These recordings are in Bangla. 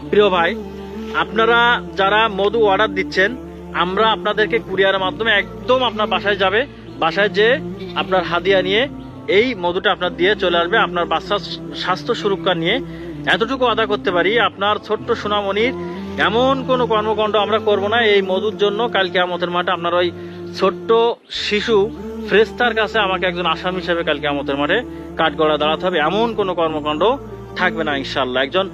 প্রিয় ভাই, আপনারা যারা মধু অর্ডার দিচ্ছেন, আমরা আপনাদেরকে কুরিয়ারের মাধ্যমে একদম আপনার বাসায় যাবে, বাসায় যে আপনার হাদিয়া নিয়ে এই মধুটা আপনার দিয়ে চলে আসবে আপনার বাচ্চার স্বাস্থ্য সুরক্ষা নিয়ে। এতটুকু আদা করতে পারি, আপনার ছোট্ট সোনামণির এমন কোনো কর্মকাণ্ড আমরা করব না এই মধুর জন্য। কাল কিয়ামতের মাঠে আপনার ওই ছোট্ট শিশু ফেরেশতার কাছে আমাকে একজন আসামি হিসেবে কাল কিয়ামতের মাঠে কাঠগড়া দাঁড়াতে হবে, এমন কোনো কর্মকাণ্ড থাকবে না ইনশাআল্লাহ। একজন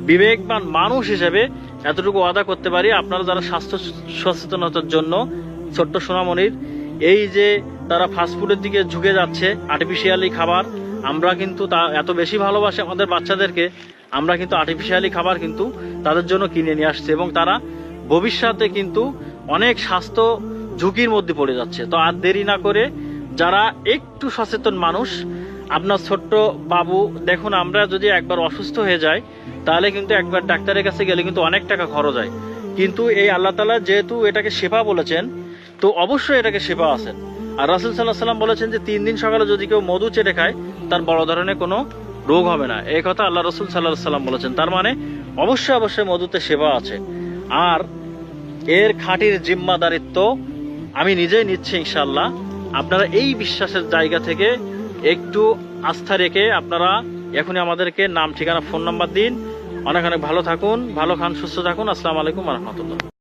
বিবেকবান মানুষ হিসেবে এতটুকু ওয়াদা করতে পারি, আপনারা যারা স্বাস্থ্য সচেতনতার জন্য ছোট্ট সোনামণির এই যে তারা ফাস্টফুডের দিকে ঝুঁকে যাচ্ছে, আর্টিফিশিয়ালি খাবার, আমরা কিন্তু তা এত বেশি ভালোবাসি আমাদের বাচ্চাদেরকে, আমরা কিন্তু আর্টিফিশিয়ালি খাবার কিন্তু তাদের জন্য কিনে নিয়ে আসছে এবং তারা ভবিষ্যতে কিন্তু অনেক স্বাস্থ্য ঝুঁকির মধ্যে পড়ে যাচ্ছে। তো আর দেরি না করে যারা একটু সচেতন মানুষ, আপনার ছোট্ট বাবু দেখুন, আমরা যদি একবার অসুস্থ হয়ে যাই তাহলে কিন্তু একবার ডাক্তারের কাছে গেলে কিন্তু অনেক টাকা খরচ হয়, কিন্তু এই আল্লাহ তাআলা যেহেতু এটাকে শেফা বলেছেন, তো অবশ্যই এটাকে শেফা আছেন। আর রাসূল সাল্লাল্লাহু আলাইহি ওয়াসাল্লাম বলেছেন যে 3 দিন সকালে যদি কেউ মধু চেটে খায় তার বড় ধরনের কোনো রোগ হবে না, এই কথা আল্লাহ রাসূল সাল্লাল্লাহু আলাইহি ওয়াসাল্লাম বলেছেন। তার মানে অবশ্যই অবশ্যই মধুতে শেফা আছে। আর এর খাঁটির জিম্মাদারিত্ব আমি নিজেই নিচ্ছি ইনশাআল্লাহ। আপনারা এই বিশ্বাসের জায়গা থেকে একটু আস্থা রেখে আপনারা এখনই আমাদেরকে নাম, ঠিকানা, ফোন নাম্বার দিন। অনেক অনেক ভালো থাকুন, ভালো খান, সুস্থ থাকুন। আসসালামু আলাইকুম ওয়া রাহমাতুল্লাহ।